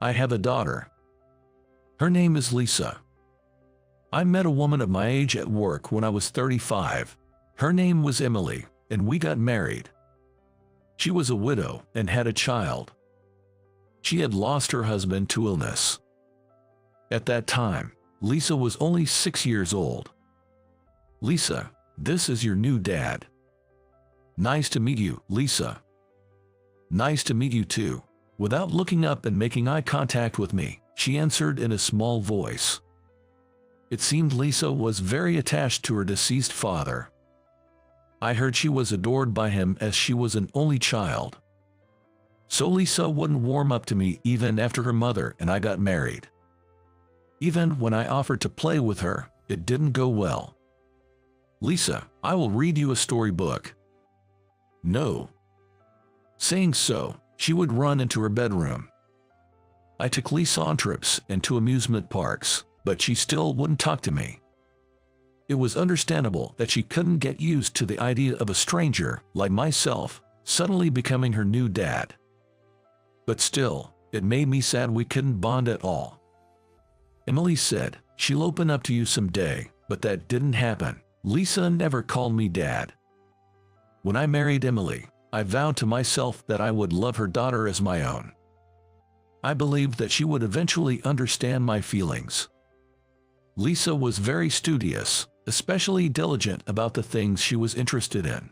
I have a daughter. Her name is Lisa. I met a woman of my age at work when I was 35. Her name was Emily, and we got married. She was a widow and had a child. She had lost her husband to illness. At that time, Lisa was only 6 years old. Lisa, this is your new dad. Nice to meet you, Lisa. Nice to meet you too. Without looking up and making eye contact with me, she answered in a small voice. It seemed Lisa was very attached to her deceased father. I heard she was adored by him as she was an only child. So Lisa wouldn't warm up to me even after her mother and I got married. Even when I offered to play with her, it didn't go well. Lisa, I will read you a storybook. No. Saying so, she would run into her bedroom. I took Lisa on trips and to amusement parks, but she still wouldn't talk to me. It was understandable that she couldn't get used to the idea of a stranger, like myself, suddenly becoming her new dad. But still, it made me sad we couldn't bond at all. Emily said she'll open up to you someday, but that didn't happen. Lisa never called me dad. When I married Emily, I vowed to myself that I would love her daughter as my own. I believed that she would eventually understand my feelings. Lisa was very studious, especially diligent about the things she was interested in.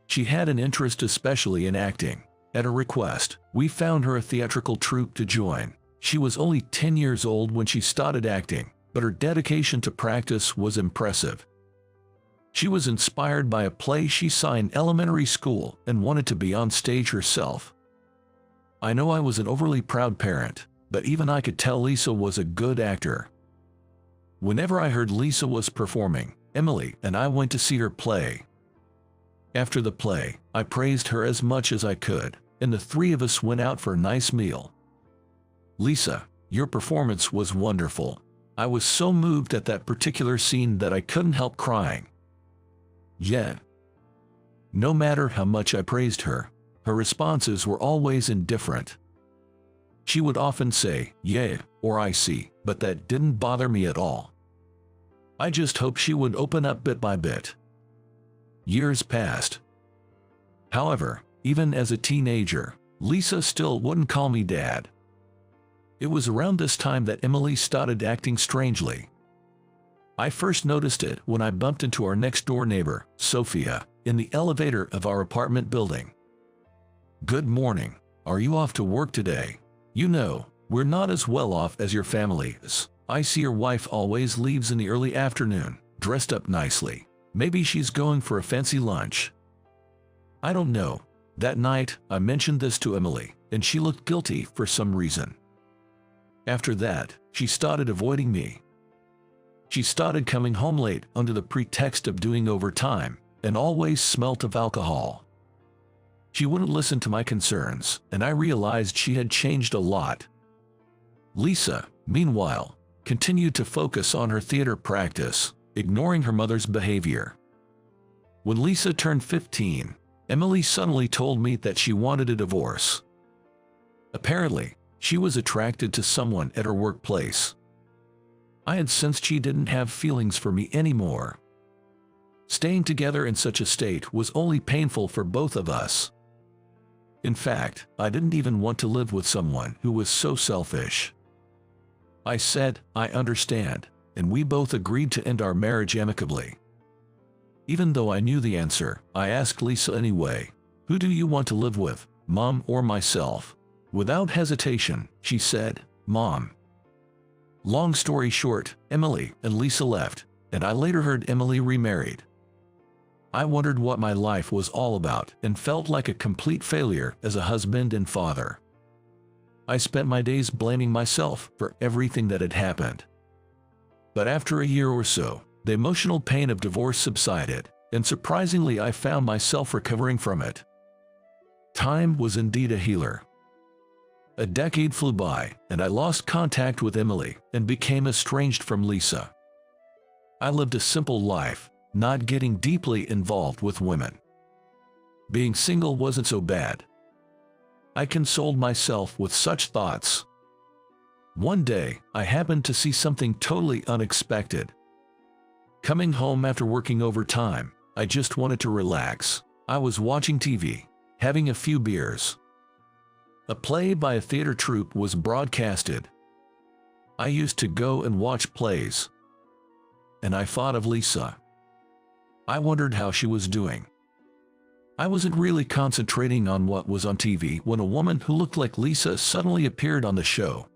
She had an interest especially in acting. At her request, we found her a theatrical troupe to join. She was only 10 years old when she started acting, but her dedication to practice was impressive. She was inspired by a play she saw in elementary school and wanted to be on stage herself. I know I was an overly proud parent, but even I could tell Lisa was a good actor. Whenever I heard Lisa was performing, Emily and I went to see her play. After the play, I praised her as much as I could, and the three of us went out for a nice meal. Lisa, your performance was wonderful. I was so moved at that particular scene that I couldn't help crying. Yet, no matter how much I praised her, her responses were always indifferent. She would often say, "Yeah," or "I see," but that didn't bother me at all. I just hoped she would open up bit by bit. Years passed. However, even as a teenager, Lisa still wouldn't call me dad. It was around this time that Emily started acting strangely. I first noticed it when I bumped into our next-door neighbor, Sophia, in the elevator of our apartment building. "Good morning. Are you off to work today? You know, we're not as well off as your family is. I see your wife always leaves in the early afternoon, dressed up nicely. Maybe she's going for a fancy lunch." I don't know. That night, I mentioned this to Emily, and she looked guilty for some reason. After that, she started avoiding me. She started coming home late under the pretext of doing overtime, and always smelt of alcohol. She wouldn't listen to my concerns, and I realized she had changed a lot. Lisa, meanwhile, continued to focus on her theater practice, ignoring her mother's behavior. When Lisa turned 15, Emily suddenly told me that she wanted a divorce. Apparently, she was attracted to someone at her workplace. I had sensed she didn't have feelings for me anymore. Staying together in such a state was only painful for both of us. In fact, I didn't even want to live with someone who was so selfish. I said, "I understand," and we both agreed to end our marriage amicably. Even though I knew the answer, I asked Lisa anyway, "Who do you want to live with, Mom or myself?" Without hesitation, she said, "Mom." Long story short, Emily and Lisa left, and I later heard Emily remarried. I wondered what my life was all about and felt like a complete failure as a husband and father. I spent my days blaming myself for everything that had happened. But after a year or so, the emotional pain of divorce subsided, and surprisingly I found myself recovering from it. Time was indeed a healer. A decade flew by, and I lost contact with Emily and became estranged from Lisa. I lived a simple life, not getting deeply involved with women. Being single wasn't so bad. I consoled myself with such thoughts, One day, I happened to see something totally unexpected. Coming home after working overtime, I just wanted to relax. I was watching TV, having a few beers. A play by a theater troupe was broadcasted. I used to go and watch plays, and I thought of Lisa. I wondered how she was doing. I wasn't really concentrating on what was on TV when a woman who looked like Lisa suddenly appeared on the show.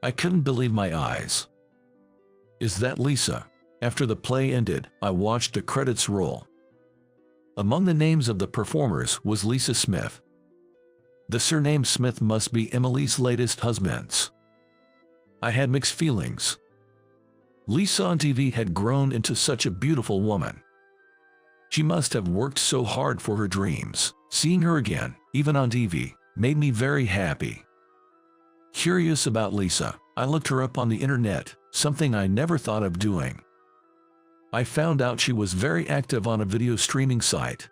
I couldn't believe my eyes. Is that Lisa? After the play ended, I watched the credits roll. Among the names of the performers was Lisa Smith. The surname Smith must be Emily's latest husband's. I had mixed feelings. Lisa on TV had grown into such a beautiful woman. She must have worked so hard for her dreams. Seeing her again, even on TV, made me very happy. Curious about Lisa, I looked her up on the internet, something I never thought of doing. I found out she was very active on a video streaming site.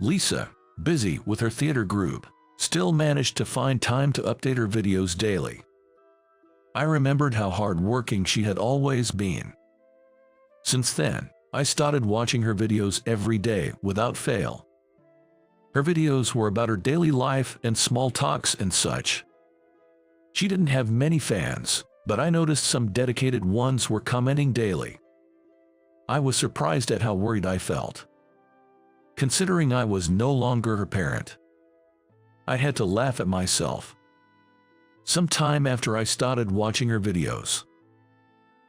Lisa, busy with her theater group, still managed to find time to update her videos daily. I remembered how hard-working she had always been. Since then, I started watching her videos every day without fail. Her videos were about her daily life and small talks and such. She didn't have many fans, but I noticed some dedicated ones were commenting daily. I was surprised at how worried I felt. Considering I was no longer her parent, I had to laugh at myself. Some time after I started watching her videos,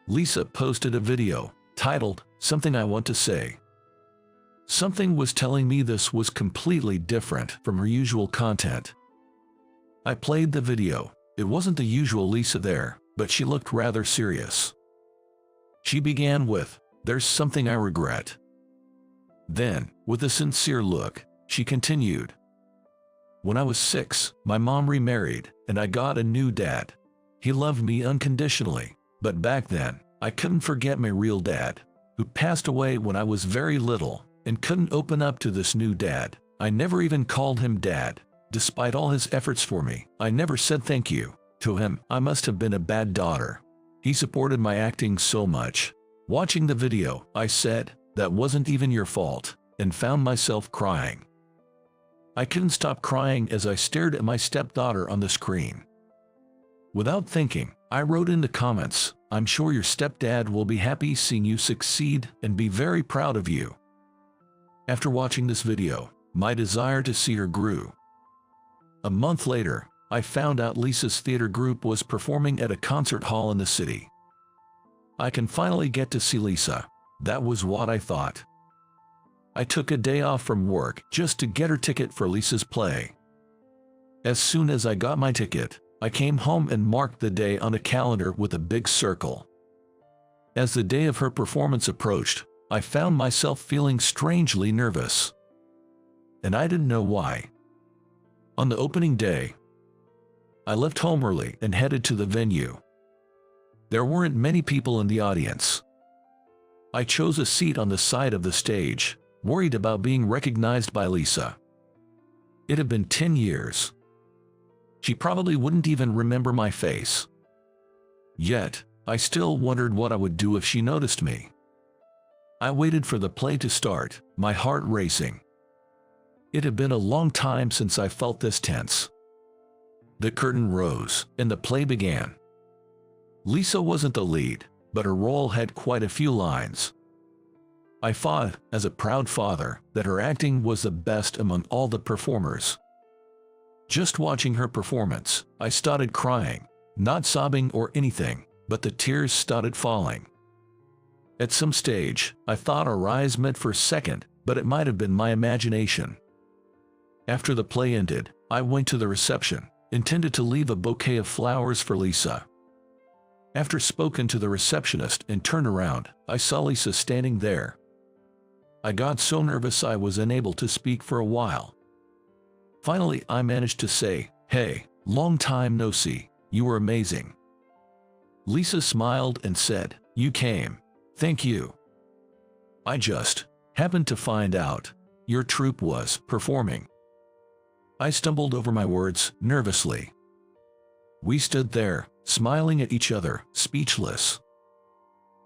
Lisa posted a video titled, "Something I Want to Say." Something was telling me this was completely different from her usual content. I played the video. It wasn't the usual Lisa there, but she looked rather serious. She began with, "There's something I regret." Then, with a sincere look, she continued, "When I was 6, my mom remarried, and I got a new dad. He loved me unconditionally, but back then, I couldn't forget my real dad, who passed away when I was very little, and couldn't open up to this new dad. I never even called him dad. Despite all his efforts for me, I never said thank you to him. I must have been a bad daughter. He supported my acting so much." Watching the video, I said, "That wasn't even your fault," and found myself crying. I couldn't stop crying as I stared at my stepdaughter on the screen. Without thinking, I wrote in the comments, "I'm sure your stepdad will be happy seeing you succeed and be very proud of you." After watching this video, my desire to see her grew. A month later, I found out Lisa's theater group was performing at a concert hall in the city. I can finally get to see Lisa. That was what I thought. I took a day off from work just to get her ticket for Lisa's play. As soon as I got my ticket, I came home and marked the day on a calendar with a big circle. As the day of her performance approached, I found myself feeling strangely nervous. And I didn't know why. On the opening day, I left home early and headed to the venue. There weren't many people in the audience. I chose a seat on the side of the stage, worried about being recognized by Lisa. It had been 10 years. She probably wouldn't even remember my face. Yet, I still wondered what I would do if she noticed me. I waited for the play to start, my heart racing. It had been a long time since I felt this tense. The curtain rose, and the play began. Lisa wasn't the lead, but her role had quite a few lines. I thought, as a proud father, that her acting was the best among all the performers. Just watching her performance, I started crying, not sobbing or anything, but the tears started falling. At some stage, I thought her eyes met for a second, but it might have been my imagination. After the play ended, I went to the reception, intended to leave a bouquet of flowers for Lisa. After spoken to the receptionist and turned around, I saw Lisa standing there. I got so nervous I was unable to speak for a while. Finally, I managed to say, "Hey, long time no see, you were amazing." Lisa smiled and said, "You came. Thank you. I just happened to find out your troupe was performing." I stumbled over my words nervously. We stood there, smiling at each other, speechless.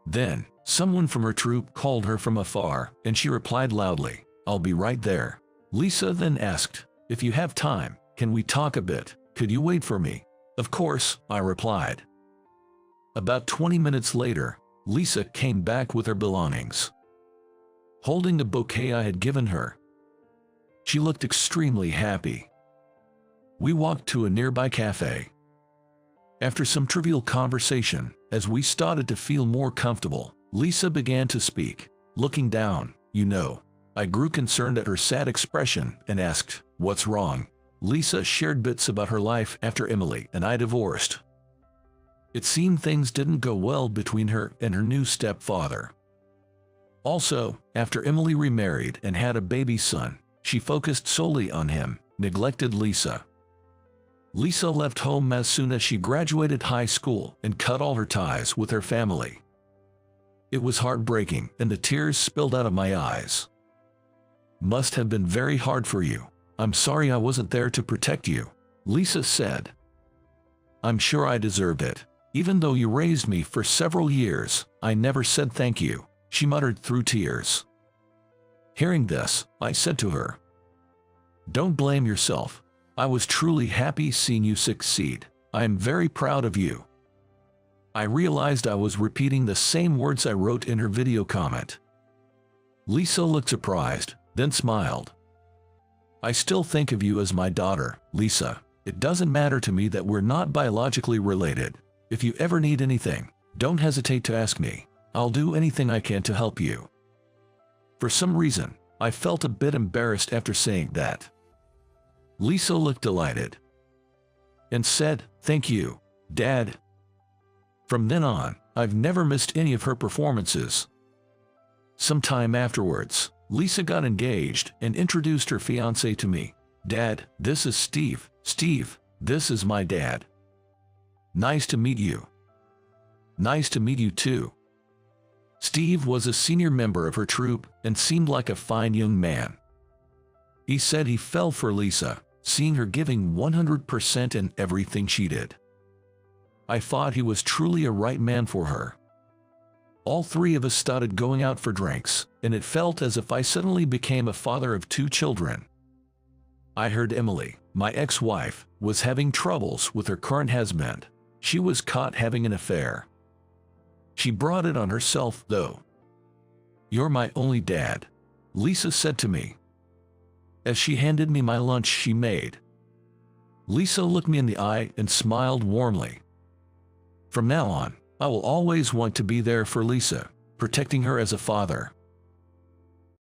Then, someone from her troop called her from afar, and she replied loudly, "I'll be right there." Lisa then asked, "If you have time, can we talk a bit? Could you wait for me?" "Of course," I replied. About 20 minutes later, Lisa came back with her belongings, holding the bouquet I had given her. She looked extremely happy. We walked to a nearby cafe. After some trivial conversation, as we started to feel more comfortable, Lisa began to speak. Looking down, I grew concerned at her sad expression and asked, "What's wrong?" Lisa shared bits about her life after Emily and I divorced. It seemed things didn't go well between her and her new stepfather. Also, after Emily remarried and had a baby son, she focused solely on him, neglected Lisa. Lisa left home as soon as she graduated high school and cut all her ties with her family. It was heartbreaking, and the tears spilled out of my eyes. "Must have been very hard for you. I'm sorry I wasn't there to protect you," Lisa said. "I'm sure I deserved it. Even though you raised me for several years, I never said thank you," she muttered through tears. Hearing this, I said to her, "Don't blame yourself. I was truly happy seeing you succeed. I am very proud of you." I realized I was repeating the same words I wrote in her video comment. Lisa looked surprised, then smiled. "I still think of you as my daughter, Lisa. It doesn't matter to me that we're not biologically related. If you ever need anything, don't hesitate to ask me. I'll do anything I can to help you." For some reason, I felt a bit embarrassed after saying that. Lisa looked delighted and said, "Thank you, Dad." From then on, I've never missed any of her performances. Sometime afterwards, Lisa got engaged and introduced her fiancé to me. "Dad, this is Steve. Steve, this is my dad. Nice to meet you." "Nice to meet you too." Steve was a senior member of her troop and seemed like a fine young man. He said he fell for Lisa, seeing her giving 100% in everything she did. I thought he was truly a right man for her. All three of us started going out for drinks, and it felt as if I suddenly became a father of 2 children. I heard Emily, my ex-wife, was having troubles with her current husband. She was caught having an affair. She brought it on herself, though. "You're my only dad," Lisa said to me, as she handed me my lunch she made. Lisa looked me in the eye and smiled warmly. From now on, I will always want to be there for Lisa, protecting her as a father.